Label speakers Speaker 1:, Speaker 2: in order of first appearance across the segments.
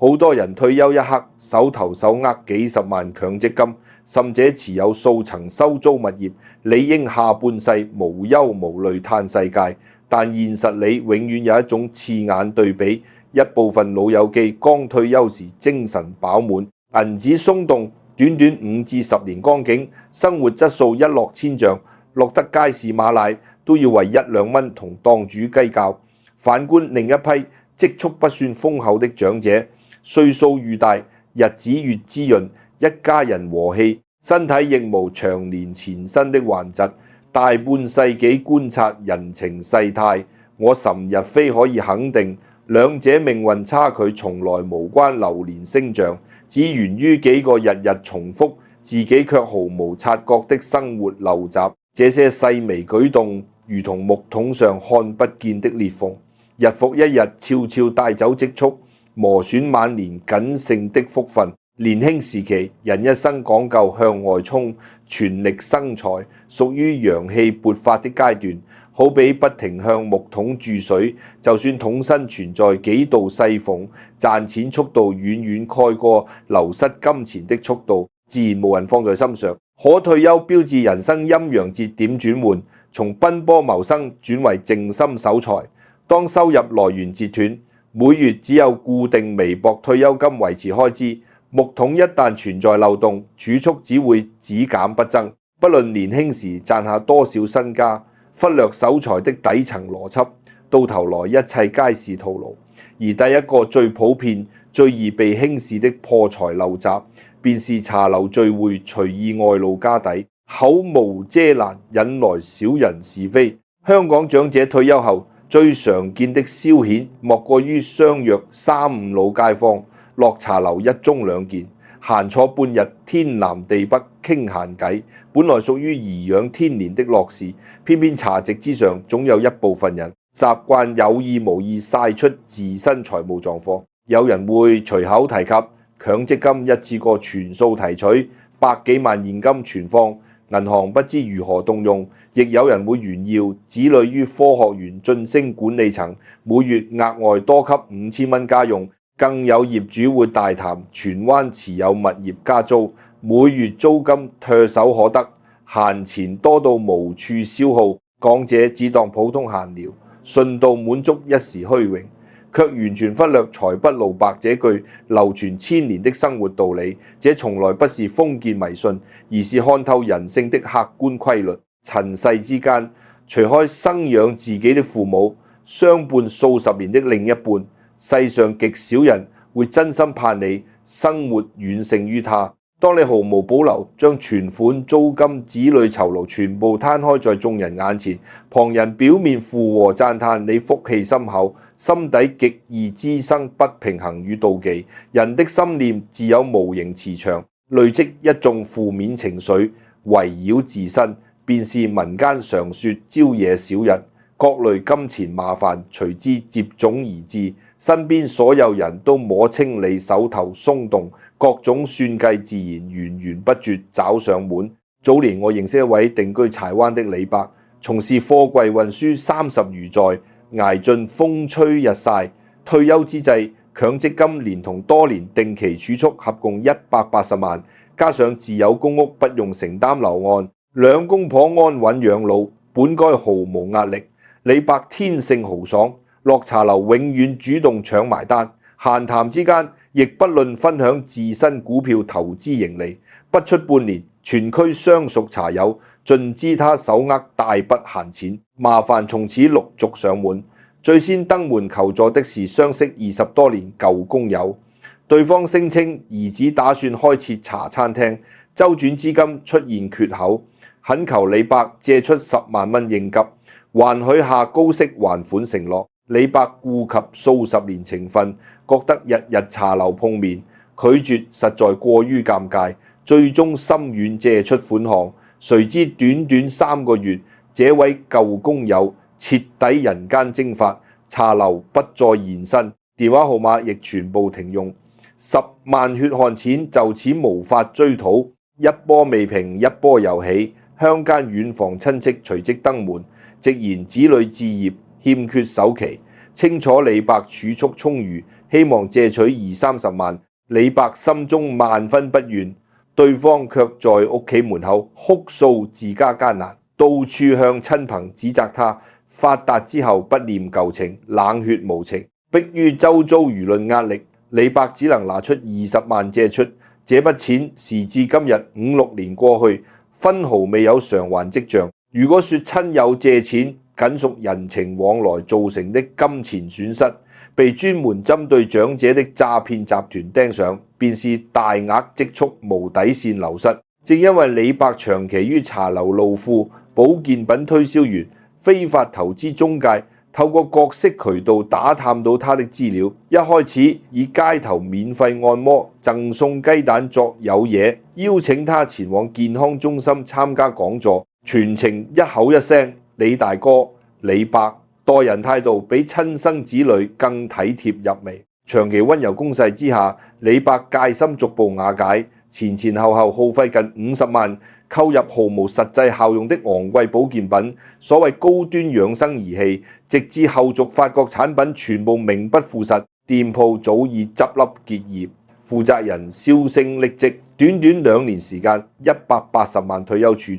Speaker 1: 好多人退休一刻，手頭手握幾十萬強積金，甚至持有數層收租物業，理應下半世無憂無慮嘆世界。但現實裏永遠有一種刺眼對比，一部分老友記剛退休時精神飽滿，銀紙鬆動，短短5至10年光景，生活質素一落千丈，落得街市買奶都要為1、2蚊同檔主計較。反觀另一批積蓄不算豐厚的長者，歲數愈大，日子越滋潤，一家人和氣，身體亦無長年纏身的頑疾。大半世紀觀察人情世態，我甚日非可以肯定，兩者命運差距從來無關流年星象，只源於幾個日日重複，自己卻毫無察覺的生活陋習。這些細微舉動，如同木桶上看不見的裂縫，日復一日，悄悄帶走積蓄，磨損晚年僅剩的福分。年輕時期，人一生講究向外衝，全力生財，屬於陽氣勃發的階段，好比不停向木桶注水，就算桶身存在幾道細縫，賺錢速度遠遠蓋過流失金錢的速度，自然無人放在心上。可退休標誌人生陰陽節點轉換，從奔波謀生轉為靜心守財。當收入來源截斷，每月只有固定微薄退休金維持開支，木桶一旦存在漏洞，儲蓄只會只減不增。不論年輕時賺下多少身家，忽略守財的底層邏輯，到頭來一切皆是徒勞。而第一個最普遍、最易被輕視的破財陋習，便是茶樓聚會隨意外露家底，口無遮攔，引來小人是非。香港長者退休後最常見的消遣，莫過於相約3、5老街坊落茶樓1盅2件，閒坐半日，天南地北傾閒偈。本來屬於頤養天年的樂事，偏偏茶席之上總有一部分人習慣有意無意曬出自身財務狀況。有人會隨口提及強積金一次過全數提取，100幾萬現金存放，銀行不知如何動用。亦有人會炫耀子女於科學園晉升管理層，每月額外多給5000蚊家用。更有業主會大談荃灣持有物業加租，每月租金唾手可得，閒錢多到無處消耗。講者只當普通閒聊，順道滿足一時虛榮，卻完全忽略財不露白這句流傳千年的生活道理。這從來不是封建迷信，而是看透人性的客觀規律。塵世之間，除開生養自己的父母，相伴數十年的另一半，世上極少人會真心盼你生活遠勝於他。當你毫無保留將存款、租金、子女酬勞全部攤開在眾人眼前，旁人表面附和讚嘆你福氣深厚，心底極易滋生不平衡與妒忌。人的心念自有無形磁場，累積一眾負面情緒，圍繞自身，便是民間常說招惹小人。各類金錢麻煩隨之接踵而至，身邊所有人都摸清你手頭鬆動，各種算計自然源源不絕找上門。早年我認識一位定居柴灣的李伯，從事貨櫃運輸30餘載，捱盡風吹日曬。退休之際，強積金連同多年定期儲蓄合共180萬，加上自有公屋不用承擔樓按，2公婆安穩養老，本該毫無壓力。李伯天性豪爽，落茶樓永遠主動搶埋單，閒談之間亦不論分享自身股票投資盈利。不出半年，全區相熟茶友盡知他手握大筆閒錢，麻煩從此陸續上門。最先登門求助的是相識20多年舊工友，對方聲稱兒子打算開設茶餐廳，周轉資金出現缺口，懇求李伯借出10萬蚊應急，還許下高息還款承諾。李伯顧及數十年情分，覺得日日茶樓碰面，拒絕實在過於尷尬，最終心軟借出款項。誰知短短3個月，這位舊工友徹底人間蒸發，茶樓不再現身，電話號碼亦全部停用，10萬血汗錢就此無法追討。一波未平，一波又起，鄉間遠房親戚隨即登門，直言子女置業欠缺首期，清楚李伯儲蓄充裕，希望借取20-30萬。李白心中萬分不願，對方卻在屋企門口哭訴自家艱難，到處向親朋指責他發達之後不念舊情，冷血無情。迫於周遭輿論壓力，李白只能拿出20萬借出。這筆錢時至今日5-6年過去，分毫未有償還跡象。如果說親友借錢僅屬人情往來造成的金錢損失，被專門針對長者的詐騙集團盯上，便是大額積蓄無底線流失。正因為李白長期於茶樓露富、保健品推銷員、非法投資中介，透過各式渠道打探到他的資料。一開始以街頭免費按摩、贈送雞蛋作誘惹，邀請他前往健康中心參加講座，全程一口一聲李大哥、李伯，待人態度比親生子女更體貼入微。長期溫柔攻勢之下，李白戒心逐步瓦解，前後耗費近50萬，購入毫無實際效用的昂貴保健品，所謂高端養生儀器，直至後續發覺產品全部名不副實，店鋪早已執笠結業，負責人銷聲匿跡，短短2年時間，180萬退休儲蓄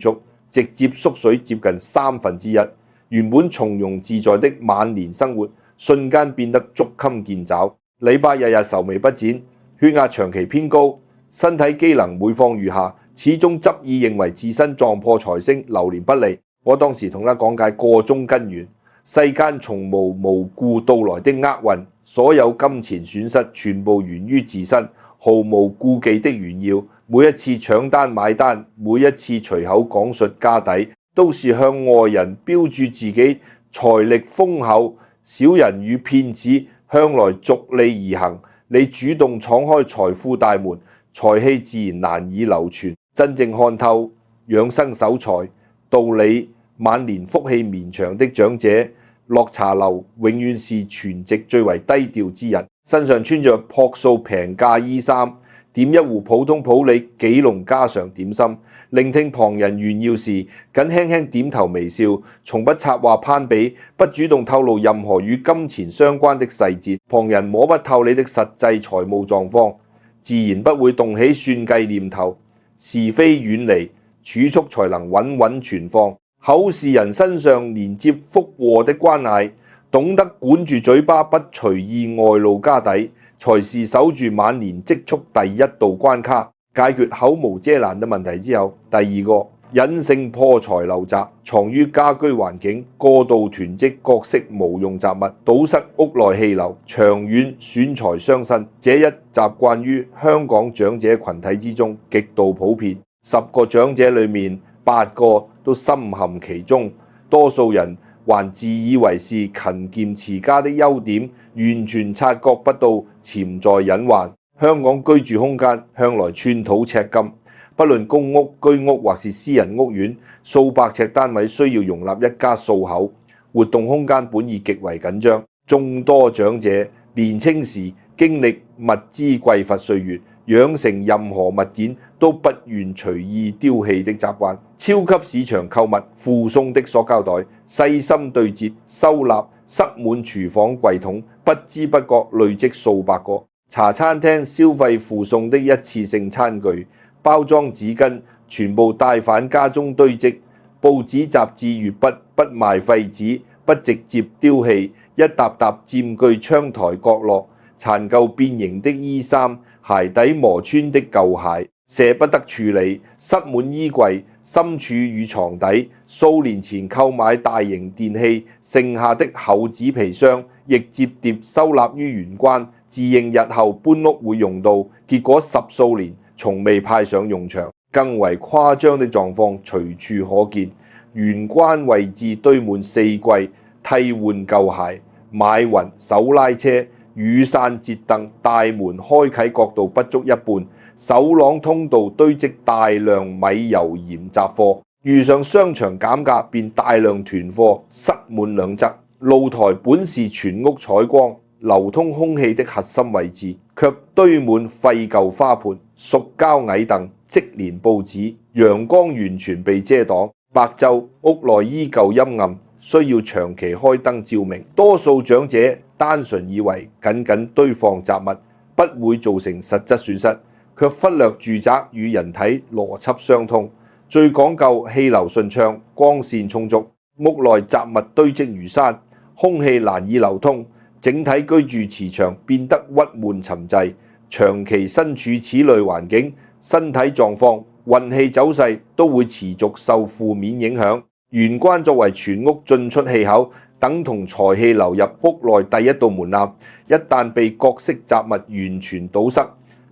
Speaker 1: 直接縮水接近1/3。原本從容自在的晚年生活，瞬間變得捉襟見肘。李白日日愁眉不展，血壓長期偏高，身體機能每況愈下，始終執意認為自身撞破財星，流年不利。我當時同他講解個中根源，世間從無故到來的厄運，所有金錢損失全部源於自身，毫無顧忌的炫耀。每一次搶單買單，每一次隨口講述家底，都是向外人標注自己財力豐厚。小人與騙子向來逐利而行，你主動闖開財富大門，財氣自然難以流傳。真正看透養生守財道理，晚年福氣綿長的長者落茶樓永遠是全席最為低調之人，身上穿着樸素平價衣衫，點一壺普通普洱幾籠家常點心，聆聽旁人炫耀時，僅輕輕點頭微笑，從不插話攀比，不主動透露任何與金錢相關的細節。旁人摸不透你的實際財務狀況，自然不會動起算計念頭。是非遠離，儲蓄才能穩穩存放。口是人身上連接福禍的關係，懂得管住嘴巴，不隨意外露家底，才是守住晚年積蓄第一道關卡。解決口無遮攔的問題之後，第二個隱性破財漏閘藏於家居環境，過度囤積各式無用雜物，堵塞屋內氣流，長遠損財傷身。這一習慣於香港長者群體之中極度普遍，10個長者裏面8個都深陷其中。多數人還自以為是勤儉持家的優點，完全察覺不到潛在隱患。香港居住空間向來寸土尺金，不論公屋、居屋或是私人屋苑，數百尺單位需要容納一家數口，活動空間本已極為緊張。眾多長者年青時經歷物資匱乏歲月，養成任何物件都不願隨意丟棄的習慣。超級市場購物附送的塑膠袋，細心對摺收納，塞滿廚房櫃桶，不知不覺累積數百個。茶餐廳消費附送的一次性餐具、包裝紙巾全部帶返家中堆積。報紙雜誌閱筆不賣廢紙，不直接丟棄，一沓沓佔據窗台角落。殘舊變形的衣衫、鞋底磨穿的舊鞋，捨不得處理，塞滿衣櫃，深處與床底。數年前購買大型電器剩下的厚紙皮箱，亦摺疊收納於玄關，自認日後搬屋會用到，結果10數年從未派上用場。更為誇張的狀況隨處可見，玄關位置堆滿4櫃替換舊鞋、買雲手拉車、雨傘折凳，大門開啟角度不足一半，走廊通道堆積大量米油鹽雜貨，遇上商場減價便大量囤貨塞滿兩側。露台本是全屋採光、流通空氣的核心位置，卻堆滿廢舊花盆、塑膠矮凳、積年報紙，陽光完全被遮擋。白晝屋內依舊陰暗，需要長期開燈照明。多數長者單純以為僅僅堆放雜物不會造成實質損失，卻忽略住宅與人體邏輯相通，最講究氣流順暢、光線充足。屋內雜物堆積如山，空氣難以流通，整體居住磁場變得鬱悶沉滯。長期身處此類環境，身體狀況、運氣走勢都會持續受負面影響。玄關作為全屋進出氣口，等同財氣流入屋內第一道門檻。一旦被各式雜物完全堵塞，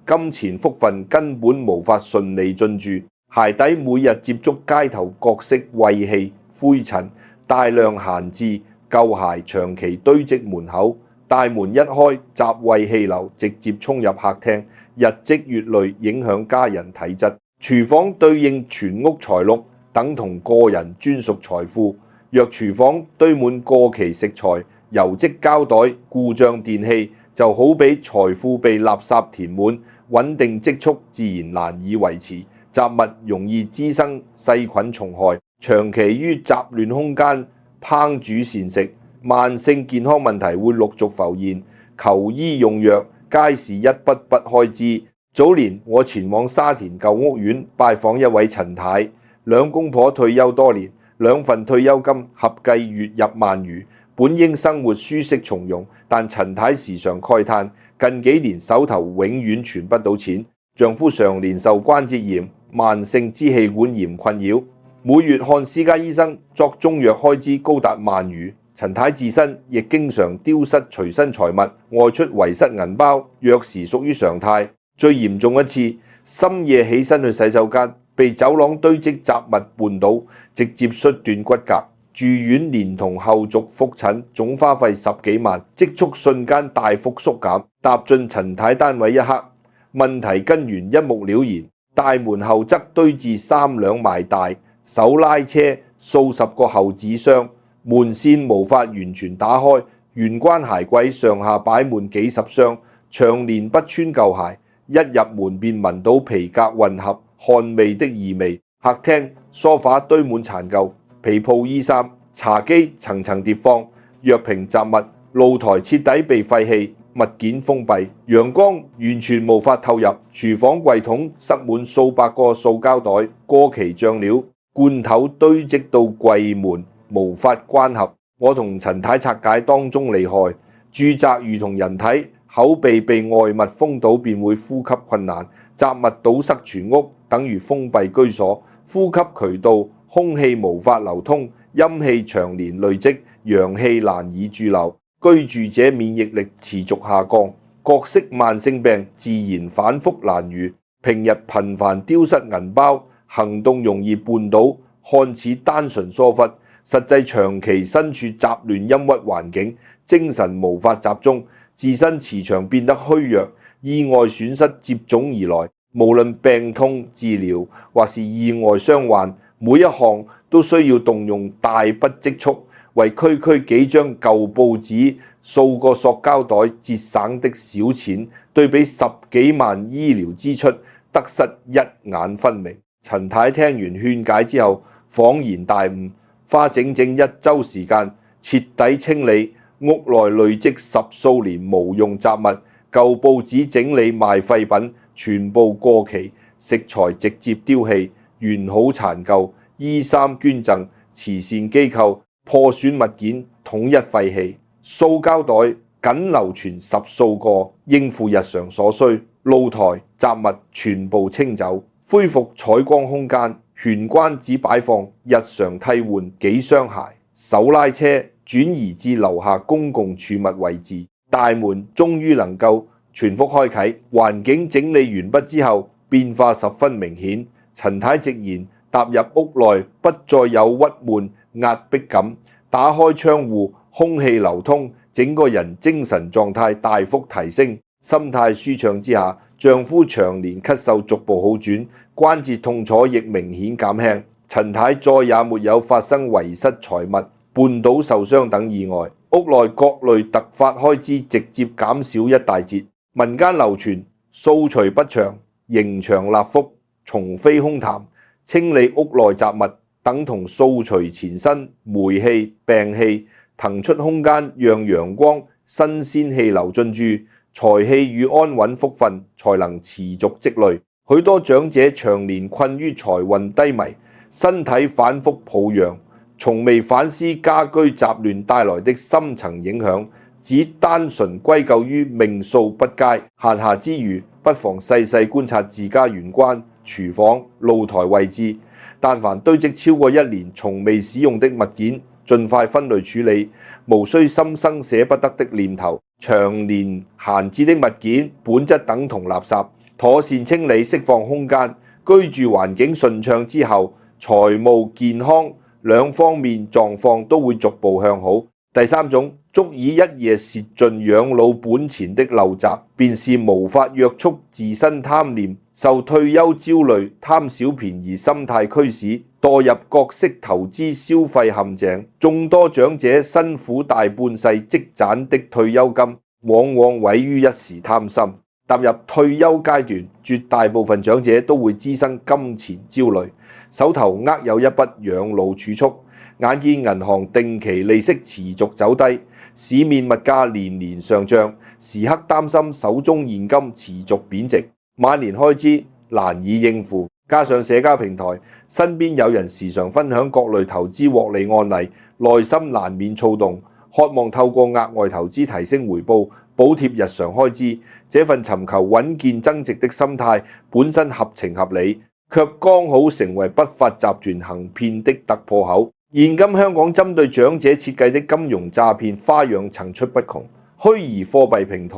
Speaker 1: 金錢福分根本無法順利進駐。鞋底每日接觸街頭各式穢氣、灰塵，大量閒置舊鞋長期堆積門口。大門一開，雜穢氣流直接衝入客廳，日積月累影響家人體質。廚房對應全屋財祿，等同個人專屬財富。若廚房堆滿過期食材、油漬膠袋、故障電器，就好比財富被垃圾填滿，穩定積蓄自然難以維持。雜物容易滋生細菌蟲害，長期於雜亂空間烹煮膳食，慢性健康問題會陸續浮現，求醫用藥皆是一筆筆開支。早年我前往沙田舊屋苑拜訪一位陳太，兩公婆退休多年，2份退休金合計月入萬餘，本應生活舒適從容，但陳太時常慨嘆，近幾年手頭永遠存不到錢。丈夫常年受關節炎、慢性支氣管炎困擾，每月看私家醫生作中藥開支高達萬餘。陳太自身亦經常丟失隨身財物，外出遺失銀包，鑰匙屬於常態。最嚴重一次，深夜起身去洗手間，被走廊堆積雜物絆倒，直接摔斷骨骼。住院連同後續覆診，總花費10幾萬，積蓄瞬間大幅縮減。踏進陳太單位一刻，問題根源一目了然。大門後側堆置3輛賣大手拉車、數十個後置箱，門線無法完全打開，玄關鞋櫃上下擺滿幾十雙，長年不穿舊鞋，一入門便聞到皮革混合汗味的異味。客廳梳化堆滿殘舊被鋪衣衫，茶几層層疊放，藥瓶雜物，露台徹底被廢棄，物件封閉，陽光完全無法透入。廚房櫃桶塞滿數百個塑膠袋，過期醬料罐頭堆積到櫃門無法關合。我同陳太拆解當中利害。住宅如同人體，口鼻被外物封堵便會呼吸困難，雜物堵塞全屋等於封閉居所，呼吸渠道空氣無法流通，陰氣長年累積，陽氣難以駐留，居住者免疫力持續下降，各式慢性病自然反覆難癒。平日頻繁丟失銀包，行動容易絆倒，看似單純疏忽，實際長期身處雜亂陰鬱環境，精神無法集中，自身磁場變得虛弱，意外損失接踵而來。無論病痛治療或是意外傷患，每一項都需要動用大筆積蓄，為區區幾張舊報紙、數個塑膠袋節省的小錢，對比10幾萬醫療支出，得失一眼分明。陳太聽完勸解之後，恍然大悟，花整整1週時間徹底清理屋內累積10數年無用雜物，舊報紙整理賣廢品，全部過期，食材直接丟棄，完好殘舊，衣衫捐贈，慈善機構破損物件統一廢棄，塑膠袋僅留存10數個，應付日常所需。露台雜物全部清走，恢復採光空間。玄關只擺放日常替換幾雙鞋，手拉車轉移至樓下公共儲物位置。大門終於能夠全幅開啟，環境整理完畢之後，變化十分明顯。陳太直言，踏入屋內不再有鬱悶壓迫感，打開窗戶，空氣流通，整個人精神狀態大幅提升。心態舒暢之下，丈夫長年咳嗽逐步好轉，關節痛楚亦明顯減輕。陳太再也沒有發生遺失財物、絆倒受傷等意外，屋內各類突發開支直接減少一大截。民間流傳掃除不祥，迎祥立福，從非空談，清理屋內雜物等同掃除前身霉氣病氣，騰出空間讓陽光新鮮氣流進駐，財氣與安穩福分才能持續積累。許多長者長年困於財運低迷，身體反覆抱恙，從未反思家居雜亂帶來的深層影響，只單純歸咎於命數不佳。閒暇之餘，不妨細細觀察自家玄關、廚房、露台位置，但凡堆積超過1年從未使用的物件，盡快分類處理，無需心生捨不得的念頭。長年閒置的物件本質等同垃圾，妥善清理釋放空間，居住環境順暢之後，財務健康兩方面狀況都會逐步向好。第三種，足以一夜蝕盡養老本錢的陋習，便是無法約束自身貪念，受退休焦慮、貪小便宜心態驅使，墮入各式投資消費陷阱。眾多長者辛苦大半世積攢的退休金，往往毀於一時貪心。踏入退休階段，絕大部分長者都會滋生金錢焦慮，手頭握有一筆養老儲蓄，眼見銀行定期利息持續走低，市面物價年年上漲，時刻擔心手中現金持續貶值，晚年開支難以應付。加上社交平台，身邊有人時常分享各類投資獲利案例，內心難免躁動，渴望透過額外投資提升回報，補貼日常開支。這份尋求穩健增值的心態本身合情合理，卻剛好成為不法集團行騙的突破口。現今香港針對長者設計的金融詐騙花樣層出不窮，虛擬貨幣平台、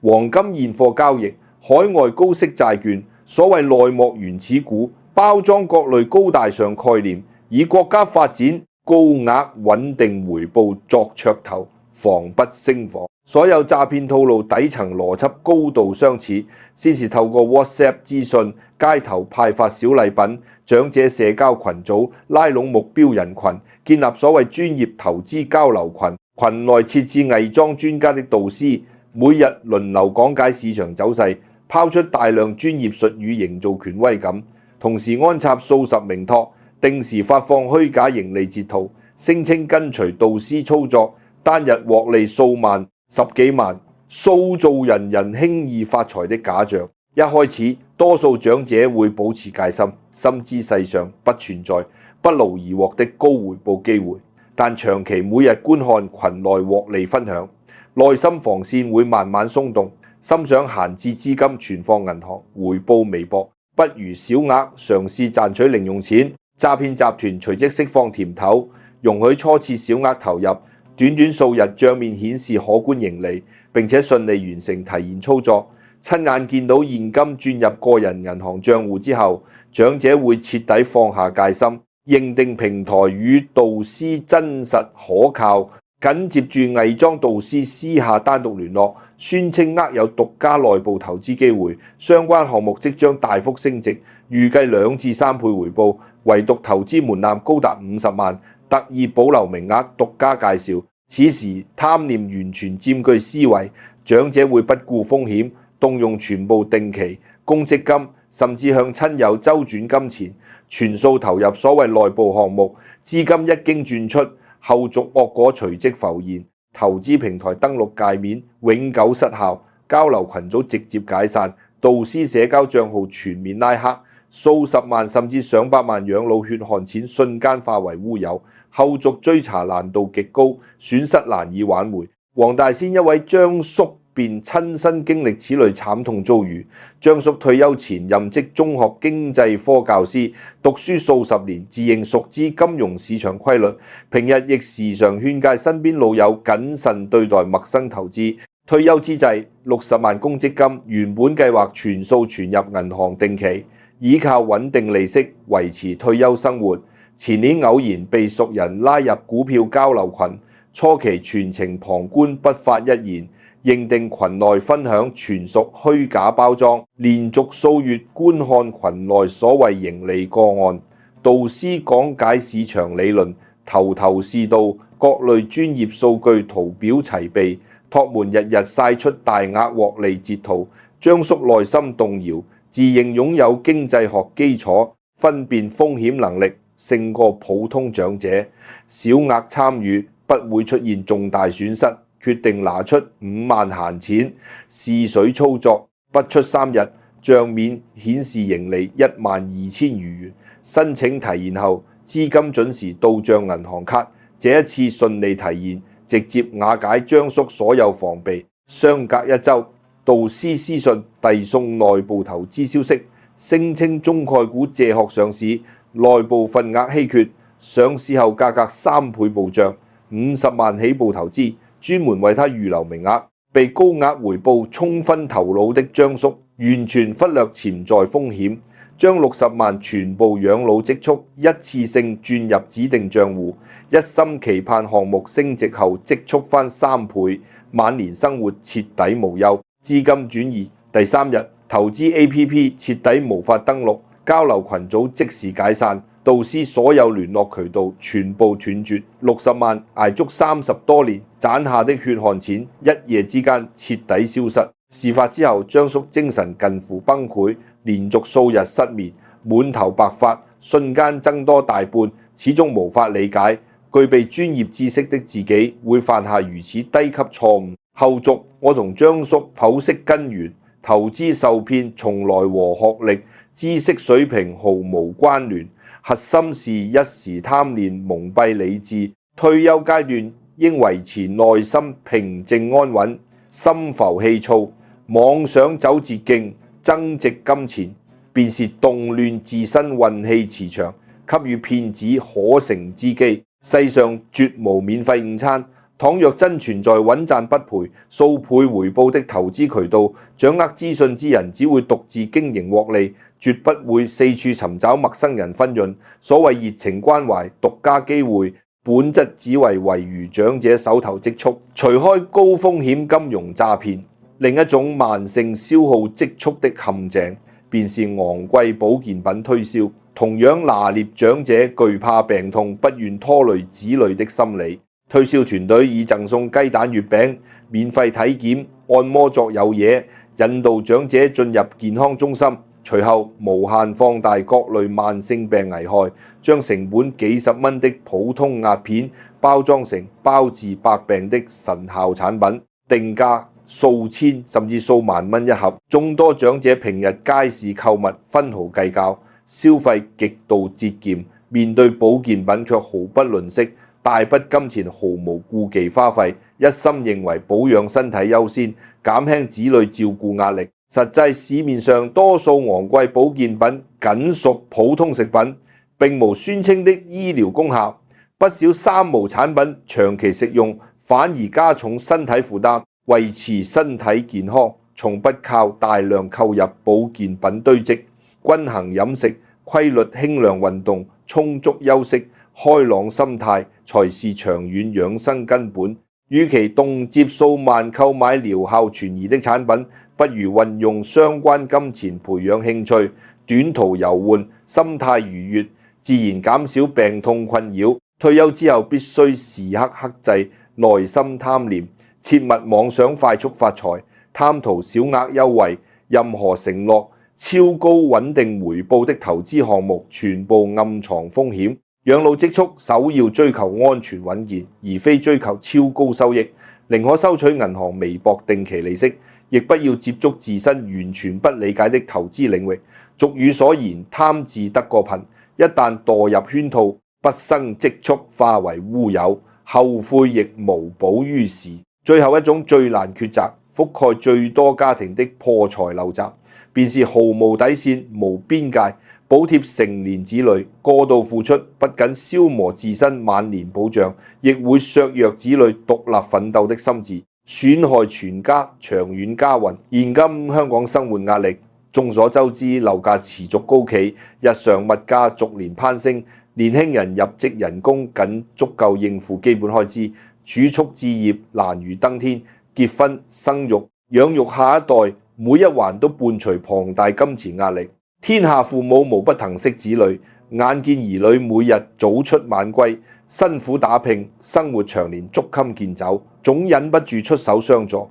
Speaker 1: 黃金現貨交易、海外高息債券、所謂內幕原始股，包裝各類高大上概念，以國家發展高額穩定回報作噱頭，防不勝防。所有詐騙套路底層邏輯高度相似，先是透過 WhatsApp 資訊、街頭派發小禮品、長者社交群組拉攏目標人群，建立所謂專業投資交流群，群內設置偽裝專家的導師，每日輪流講解市場走勢，拋出大量專業術語營造權威感，同時安插數十名託，定時發放虛假盈利截圖，聲稱跟隨導師操作，單日獲利數萬、10幾萬，塑造人人輕易發財的假象。一開始，多數長者會保持戒心，深知世上不存在不勞而獲的高回報機會，但長期每日觀看群內獲利分享，內心防線會慢慢鬆動，心想閒置資金存放銀行，回報微薄，不如小額嘗試賺取零用錢。詐騙集團隨即釋放甜頭，容許初次小額投入，短短數日帳面顯示可觀盈利，並且順利完成提現操作。親眼見到現金轉入個人銀行帳戶之後，長者會徹底放下戒心，認定平台與導師真實可靠。緊接住偽裝導師私下單獨聯絡，宣稱握有獨家內部投資機會，相關項目即將大幅升值，預計2至3倍回報，唯獨投資門檻高達50萬，特意保留名額獨家介紹。此時貪念完全佔據思維，長者會不顧風險，動用全部定期、公積金，甚至向親友周轉金錢，全數投入所謂內部項目。資金一經轉出，後續惡果隨即浮現，投資平台登錄界面永久失效，交流群組直接解散，導師社交賬號全面拉黑，數十萬甚至上百萬養老血汗錢瞬間化為烏有，後續追查難度極高，損失難以挽回。黃大仙一位張叔便親身經歷此類慘痛遭遇。張叔退休前任職中學經濟科教師，讀書數十年，自認熟知金融市場規律，平日亦時常勸誡身邊老友謹慎對待陌生投資。退休之際，60萬公積金原本計劃全數存入銀行定期，依靠穩定利息維持退休生活。前年偶然被熟人拉入股票交流群，初期全程旁觀不發一言，認定群內分享全屬虛假包裝，連續數月觀看群內所謂盈利個案，導師講解市場理論，頭頭是道，各類專業數據圖表齊備，託門日日曬出大額獲利截圖。張叔內心動搖，自認擁有經濟學基礎，分辨風險能力勝過普通長者，小額參與不會出現重大損失，決定拿出5萬閒錢試水操作，不出3日，帳面顯示盈利12000餘元。申請提現後，資金準時到帳銀行卡，這一次順利提現，直接瓦解張叔所有防備。相隔1週，導師私信遞送內部投資消息，聲稱中概股借殼上市，內部份額稀缺，上市後價格3倍暴漲，50萬起步投資，專門為他預留名額。被高額回報沖昏頭腦的張叔，完全忽略潛在風險，將60萬全部養老積蓄一次性轉入指定帳戶，一心期盼項目升值後積蓄翻3倍，晚年生活徹底無憂。資金轉移第3日，投資 APP 徹底無法登錄，交流群組即時解散，導師所有聯絡渠道全部斷絕，60萬捱足30多年攢下的血汗錢，一夜之間徹底消失。事發之後，張叔精神近乎崩潰，連續數日失眠，滿頭白髮，瞬間增多大半，始終無法理解具備專業知識的自己會犯下如此低級錯誤。後續我同張叔剖析根源，投資受騙從來和學歷、知識水平毫無關聯，核心是一時貪念蒙蔽理智。退休階段應維持內心平靜安穩，心浮氣躁，妄想走捷徑增值金錢，便是動亂自身運氣磁場，給予騙子可乘之機。世上絕無免費午餐。倘若真存在穩賺不賠、數倍回報的投資渠道，掌握資訊之人只會獨自經營獲利，絕不會四處尋找陌生人分潤。所謂熱情關懷、獨家機會，本質只為維護長者手頭積蓄，除開高風險金融詐騙。另一種慢性消耗積蓄的陷阱，便是昂貴保健品推銷，同樣拿捏長者懼怕病痛、不願拖累子女的心理。推銷團隊以贈送雞蛋月餅、免費體檢、按摩作有嘢，引導長者進入健康中心，隨後無限放大各類慢性病危害，將成本幾十蚊的普通鴉片包裝成包治百病的神效產品，定價數千甚至數萬蚊一盒。眾多長者平日街市購物分毫計較，消費極度節儉，面對保健品卻毫不吝嗇。大筆金錢毫無顧忌花費，一心認為保養身體優先，減輕子女照顧壓力。實際市面上多數昂貴保健品僅屬普通食品，並無宣稱的醫療功效。不少三無產品長期食用反而加重身體負擔，維持身體健康從不靠大量購入保健品堆積。均衡飲食、規律輕量運動、充足休息、開朗心態才是長遠養生根本。與其動輒數萬購買療效存疑的產品，不如運用相關金錢培養興趣，短途遊玩，心態愉悅，自然減少病痛困擾。退休之後必須時刻克制內心貪念，切勿妄想快速發財，貪圖小額優惠。任何承諾超高穩定回報的投資項目，全部暗藏風險。養老積蓄首要追求安全穩健，而非追求超高收益。寧可收取銀行微薄定期利息，亦不要接觸自身完全不理解的投資領域。俗語所言，貪字得個貧，一旦墮入圈套，不生積蓄化為烏有，後悔亦無補於事。最後一種最難抉擇，覆蓋最多家庭的破財陋習，便是毫無底線、無邊界補貼成年子女。過度付出不僅消磨自身晚年保障，亦會削弱子女獨立奮鬥的心智，損害全家長遠家運。現今香港生活壓力，眾所周知，樓價持續高企，日常物價逐年攀升，年輕人入職人工僅足夠應付基本開支，儲蓄置業難如登天。結婚、生育、養育下一代，每一環都伴隨龐大金錢壓力。天下父母無不疼惜子女，眼見兒女每日早出晚歸，辛苦打拼，生活長年捉襟見肘，總忍不住出手相助。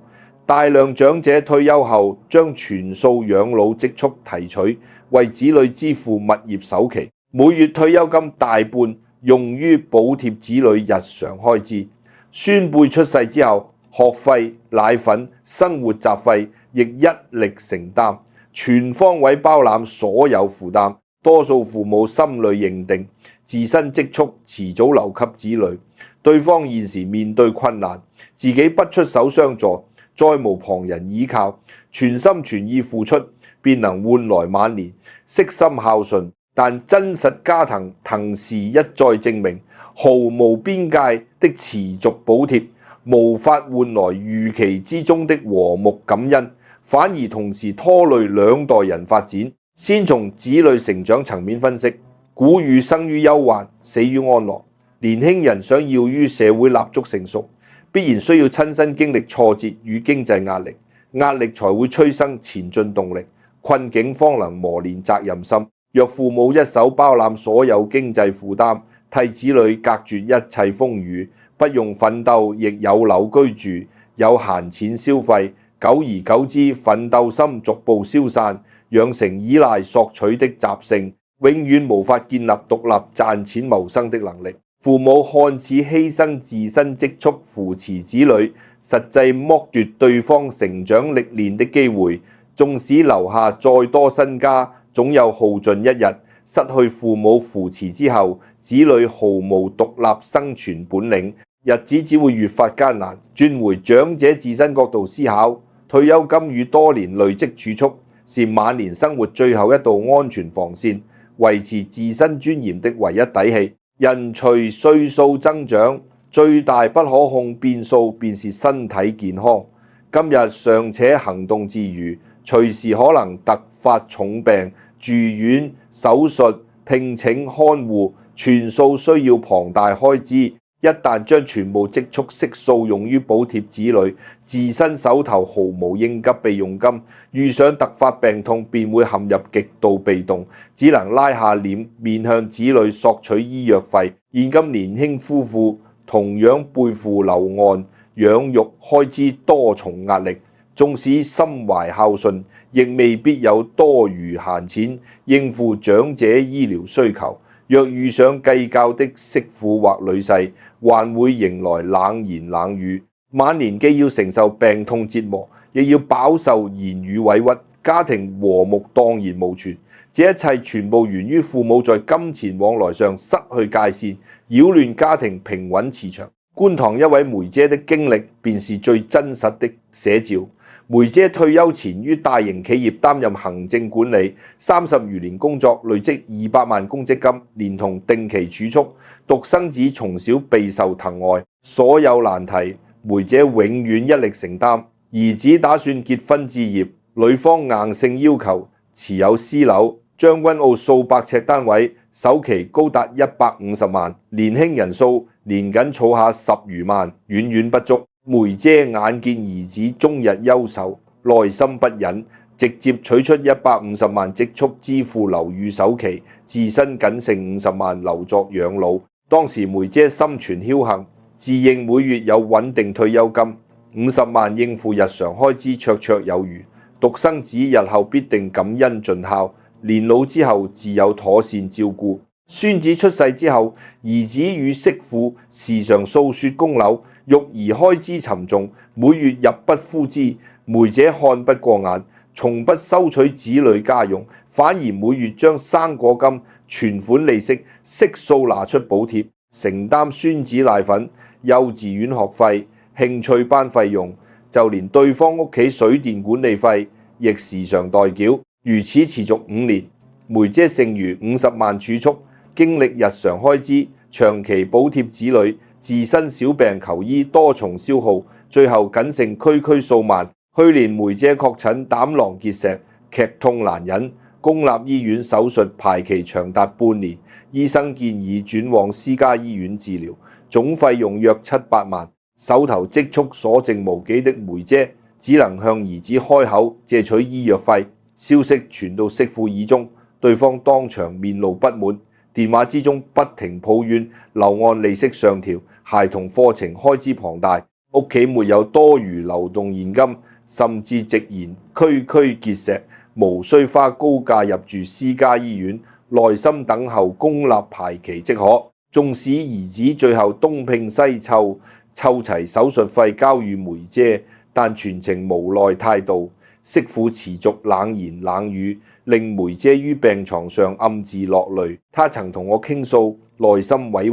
Speaker 1: 大量長者退休後將全數養老積蓄提取，為子女支付物業首期。每月退休金大半用於補貼子女日常開支。孫輩出世之後，學費、奶粉、生活雜費亦一力承擔，全方位包攬所有負擔。多數父母心裏認定自身積蓄遲早留給子女，對方現時面對困難，自己不出手相助，再無旁人依靠，全心全意付出，便能換來晚年悉心孝順。但真實家庭騰時一再證明，毫無邊界的持續補貼，無法換來預期之中的和睦感恩，反而同時拖累兩代人發展。先從子女成長層面分析，古語生於憂患，死於安樂。年輕人想要於社會立足成熟，必然需要親身經歷挫折與經濟壓力，壓力才會催生前進動力，困境方能磨練責任心。若父母一手包攬所有經濟負擔，替子女隔絕一切風雨，不用奮鬥亦有樓居住，有閒錢消費，久而久之奮鬥心逐步消散，養成依賴索取的習性，永遠無法建立獨立賺錢謀生的能力。父母看似犧牲自身積蓄扶持子女，實際剝奪對方成長歷練的機會。縱使留下再多身家，總有耗盡一日。失去父母扶持之後，子女毫無獨立生存本領，日子只會越發艱難。轉回長者自身角度思考，退休金與多年累積儲蓄是晚年生活最後一道安全防線，維持自身尊嚴的唯一底氣。人隨歲數增長，最大不可控變數便是身體健康。今日尚且行動自如，隨時可能突發重病、住院、手術、聘請看護，全數需要龐大開支。一旦將全部積蓄悉數用於補貼子女，自身手頭毫無應急備用金，遇上突發病痛便會陷入極度被動，只能拉下臉面向子女索取醫藥費。現今年輕夫婦同樣背負流岸養育開支多重壓力，縱使心懷孝順，亦未必有多餘閒錢應付長者醫療需求。若遇上計較的媳婦或女婿，還會迎來冷言冷語。晚年既要承受病痛折磨，亦要飽受言語委屈，家庭和睦蕩然無存。這一切全部源於父母在金錢往來上失去界線，擾亂家庭平穩磁場。觀塘一位梅姐的經歷便是最真實的寫照。梅姐退休前於大型企業擔任行政管理，30餘年工作，累積200萬公積金，連同定期儲蓄。獨生子從小備受疼愛，所有難題梅姐永遠一力承擔。兒子打算結婚置業，女方硬性要求持有私樓，將軍澳數百尺單位，首期高達150萬，年輕人數年僅儲下10餘萬，遠遠不足。梅姐眼見兒子終日憂愁，內心不忍，直接取出150萬積蓄支付樓宇首期，自身僅剩50萬留作養老。當時梅姐心存僥倖，自認每月有穩定退休金，50萬應付日常開支綽綽有餘。獨生子日後必定感恩盡孝，年老之後自有妥善照顧。孫子出世之後，兒子與媳婦時常訴說供樓，育兒開支沉重，每月入不敷支。梅姐看不過眼，從不收取子女家用，反而每月將生果金、存款利息悉數拿出補貼，承擔孫子奶粉、幼稚園學費、興趣班費用，就連對方屋企水電管理費亦時常代繳。如此持續5年，梅姐剩餘50萬儲蓄，經歷日常開支、長期補貼子女、自身小病求醫多重消耗，最後僅剩區區數萬。去年梅姐確診膽囊結石，劇痛難忍，公立醫院手術排期長達半年，醫生建議轉往私家醫院治療，總費用約700萬。手頭積蓄所剩無幾的梅姐，只能向兒子開口借取醫藥費。消息傳到媳婦耳中，對方當場面露不滿，電話之中不停抱怨樓按利息上調，孩童課程開支龐大，屋企沒有多餘流動現金，甚至直言區區結石，無需花高價入住私家醫院，耐心等候公立排期即可。縱使兒子最後東拼西湊，湊齊手術費交予梅姐，但全程無奈態度。媳婦持續冷言冷語，令梅姐於病床上暗自落淚。她曾同我傾訴內心委屈，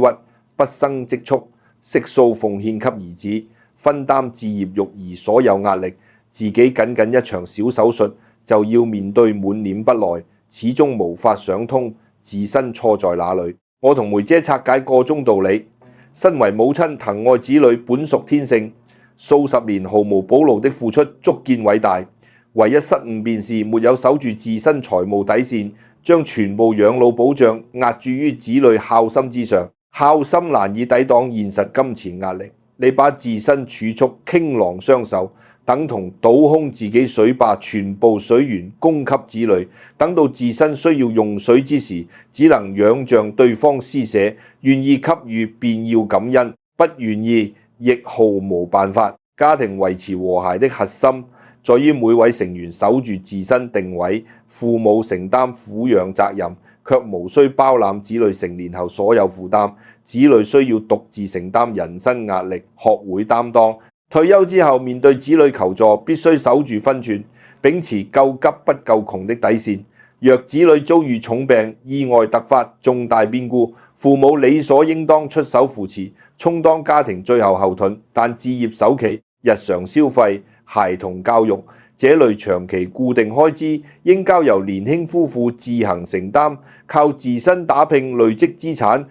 Speaker 1: 畢生積蓄悉數奉獻給兒子，分擔置業育兒所有壓力。自己僅僅一場小手術就要面對滿臉不耐，始終無法想通自身錯在哪裏。我同梅姐拆解個中道理。身為母親，疼愛子女本屬天性，數十年毫無保留的付出足見偉大。唯一失誤便是沒有守住自身財務底線，將全部養老保障押注於子女孝心之上。孝心難以抵擋現實金錢壓力，你把自身儲蓄傾囊相授，等同倒空自己水壩全部水源供給子女，等到自身需要用水之時，只能仰仗對方施捨，願意給予便要感恩，不願意亦毫無辦法。家庭維持和諧的核心，在於每位成員守住自身定位，父母承擔撫養責任，卻無需包攬子女成年後所有負擔。子女需要獨自承擔人生壓力，學會擔當。退休之後面對子女求助，必須守住分寸，秉持救急不救窮的底線。若子女遭遇重病、意外突發、重大變故，父母理所應當出手扶持，充當家庭最後後盾。但置業首期、日常消費、孩童教育這類長期固定開支，應交由年輕夫婦自行承擔，靠自身打拼累積資產，